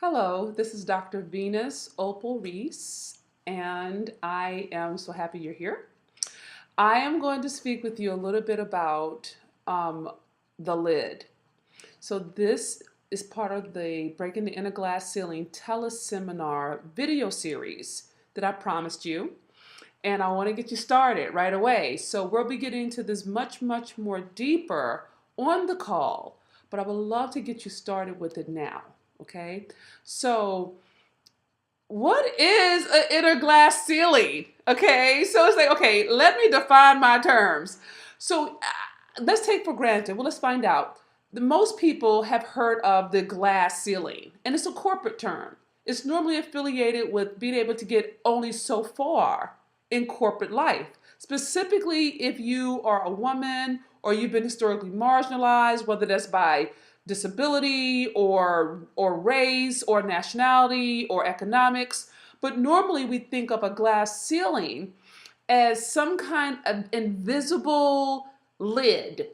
Hello, this is Dr. Venus Opal Reese, and I am so happy you're here. I am going to speak with you a little bit about the lid. So this is part of the Breaking the Inner Glass Ceiling Teleseminar video series that I promised you, and I want to get you started right away. So we'll be getting into this much more deeper on the call, but I would love to get you started with it now. Okay, so what is an inner glass ceiling? Okay, so it's like, okay, let me define my terms. So let's take for granted, well, let's find out. Most people have heard of the glass ceiling, and it's a corporate term. It's normally affiliated with being able to get only so far in corporate life. Specifically, if you are a woman or you've been historically marginalized, whether that's by disability or race or nationality or economics. But normally we think of a glass ceiling as some kind of invisible lid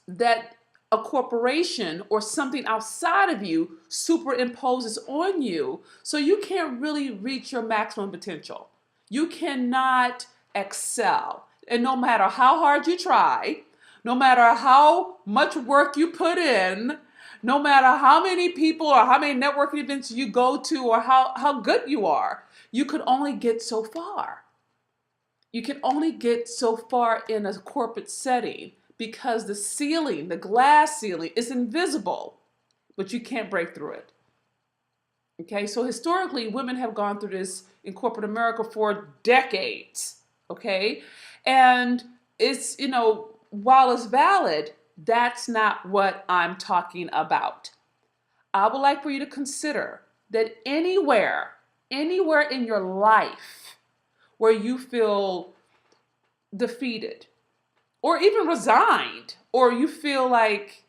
that a corporation or something outside of you superimposes on you, so you can't really reach your maximum potential. You cannot excel. And no matter how hard you try, no matter how much work you put in, no matter how many people or how many networking events you go to or how good you are, you could only get so far. You can only get so far in a corporate setting because the ceiling, the glass ceiling, is invisible, but you can't break through it. Okay, so historically, women have gone through this in corporate America for decades. Okay, and it's, while it's valid, that's not what I'm talking about. I would like for you to consider that anywhere in your life where you feel defeated or even resigned, or you feel like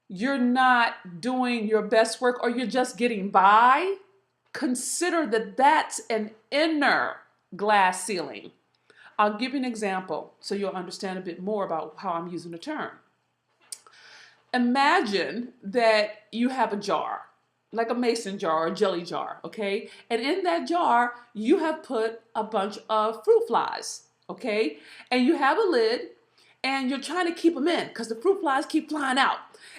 you're not doing your best work or you're just getting by, consider that that's an inner glass ceiling. I'll give you an example so you'll understand a bit more about how I'm using the term. Imagine that you have a jar, like a mason jar or a jelly jar, okay? And in that jar, you have put a bunch of fruit flies, okay? And you have a lid, and you're trying to keep them in because the fruit flies keep flying out.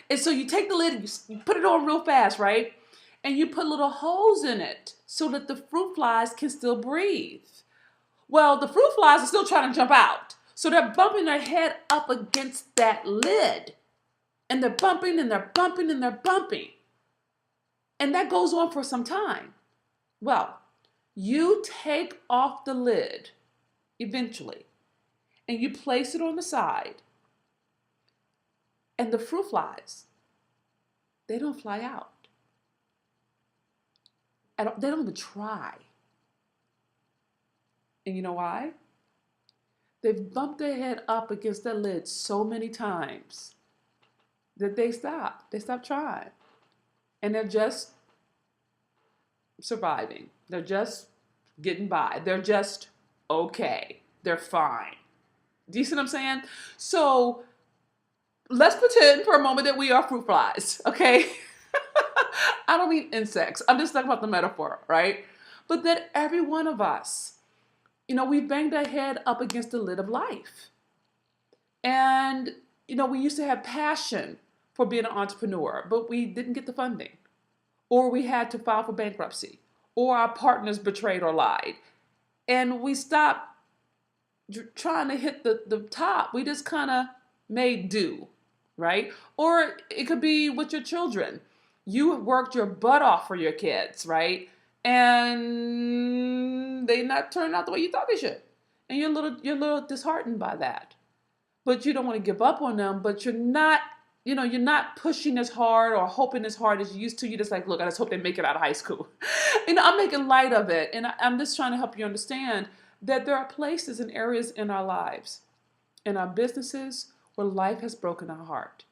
And so you take the lid and you put it on real fast, right? And you put little holes in it so that the fruit flies can still breathe. Well, the fruit flies are still trying to jump out. So they're bumping their head up against that lid. And they're bumping and they're bumping and they're bumping. And that goes on for some time. Well, you take off the lid eventually and you place it on the side. And the fruit flies, they don't fly out. They don't even try. And you know why? They've bumped their head up against that lid so many times that they stop. They stop trying. And they're just surviving. They're just getting by. They're just okay. They're fine. Do you see what I'm saying? So let's pretend for a moment that we are fruit flies, okay? I don't mean insects. I'm just talking about the metaphor, right? But that every one of us, we banged our head up against the lid of life. And, we used to have passion for being an entrepreneur, but we didn't get the funding. Or we had to file for bankruptcy. Or our partners betrayed or lied. And we stopped trying to hit the top. We just kind of made do, right? Or it could be with your children. You worked your butt off for your kids, right? And they not turned out the way you thought they should. And you're a little disheartened by that. But you don't want to give up on them, but you're not pushing as hard or hoping as hard as you used to. You're just like, look, I just hope they make it out of high school. I'm making light of it. And I'm just trying to help you understand that there are places and areas in our lives, in our businesses, where life has broken our heart.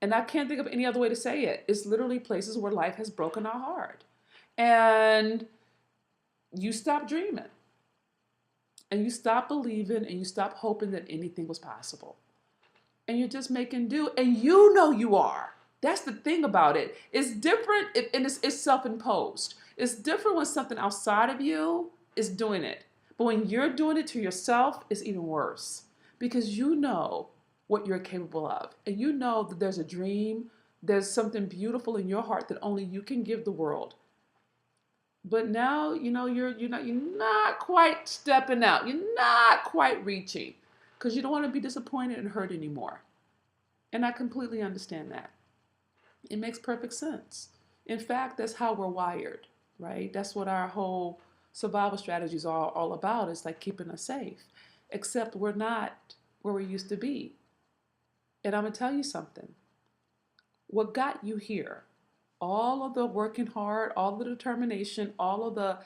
And I can't think of any other way to say it. It's literally places where life has broken our heart. And you stop dreaming. And you stop believing and you stop hoping that anything was possible. And you're just making do. And you know you are. That's the thing about it. It's different, and it's self-imposed. It's different when something outside of you is doing it. But when you're doing it to yourself, it's even worse because you know what you're capable of. And you know that there's a dream, there's something beautiful in your heart that only you can give the world. But now, you're not quite stepping out. You're not quite reaching because you don't want to be disappointed and hurt anymore. And I completely understand that. It makes perfect sense. In fact, that's how we're wired, right? That's what our whole survival strategies are all about. It's like keeping us safe. Except we're not where we used to be. And I'm going to tell you something. What got you here, all of the working hard, all the determination, all of the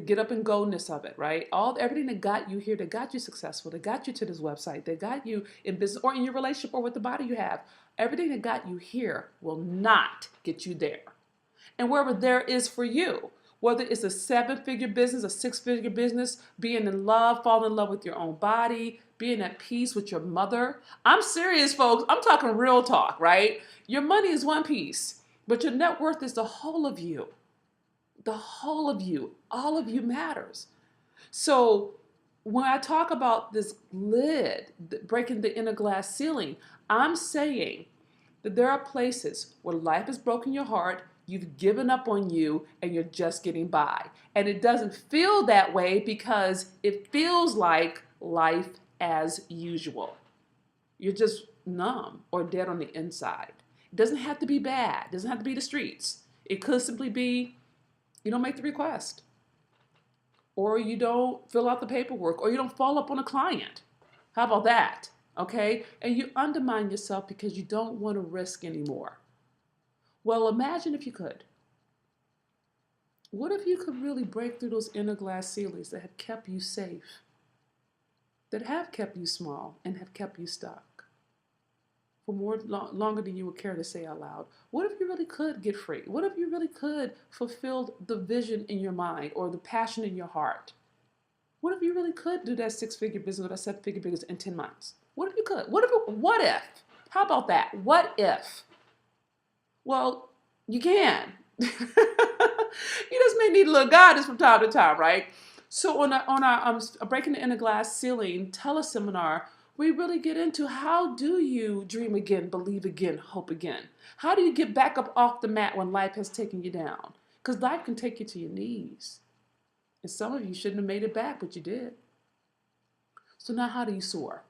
get up and go-ness of it, right? Everything that got you here, that got you successful, that got you to this website, that got you in business or in your relationship or with the body you have, everything that got you here will not get you there. And wherever there is for you, whether it's a 7-figure business, a 6-figure business, being in love, falling in love with your own body, being at peace with your mother. I'm serious, folks. I'm talking real talk, right? Your money is one piece, but your net worth is the whole of you. The whole of you. All of you matters. So when I talk about this lid, breaking the inner glass ceiling, I'm saying that there are places where life has broken your heart, you've given up on you, and you're just getting by. And it doesn't feel that way because it feels like life as usual. You're just numb or dead on the inside. It doesn't have to be bad. It doesn't have to be the streets. It could simply be you don't make the request, or you don't fill out the paperwork, or you don't follow up on a client. How about that? Okay? And you undermine yourself because you don't want to risk anymore. Well, imagine if you could. What if you could really break through those inner glass ceilings that have kept you safe, that have kept you small and have kept you stuck for longer than you would care to say out loud? What if you really could get free? What if you really could fulfill the vision in your mind or the passion in your heart? What if you really could do that 6-figure business or that 7-figure business in 10 months? What if you could? What if? How about that? What if? Well, you can. You just may need a little guidance from time to time, right? So on our Breaking the Inner Glass Ceiling teleseminar, we really get into how do you dream again, believe again, hope again? How do you get back up off the mat when life has taken you down? Because life can take you to your knees. And some of you shouldn't have made it back, but you did. So now how do you soar?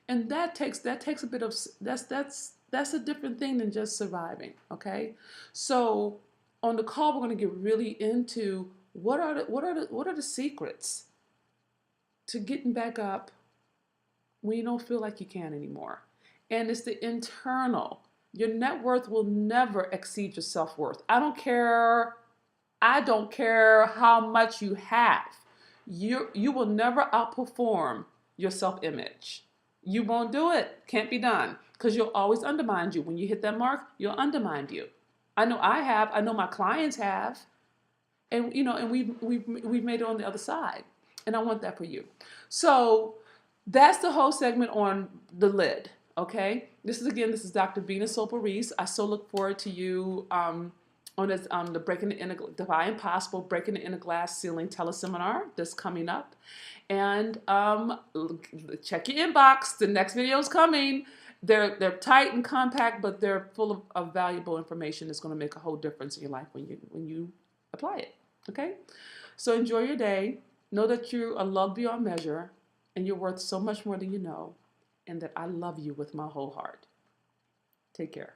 And that takes a bit of, that's a different thing than just surviving, okay? So on the call, we're going to get really into what are the secrets to getting back up when you don't feel like you can anymore. And it's the internal. Your net worth will never exceed your self-worth. I don't care how much you have. You will never outperform your self-image. You won't do it. Can't be done. Because you'll always undermine you. When you hit that mark, you'll undermine you. I know I have. I know my clients have. And we've made it on the other side. And I want that for you. So that's the whole segment on the lid. Okay? This is Dr. Venus Opal-Reese. I so look forward to you on this, the Breaking the Inner Defy Impossible, Breaking the Inner Glass Ceiling teleseminar that's coming up. And check your inbox. The next video is coming. They're tight and compact, but they're full of valuable information that's going to make a whole difference in your life when you apply it. Okay? So enjoy your day. Know that you are loved beyond measure, and you're worth so much more than you know, and that I love you with my whole heart. Take care.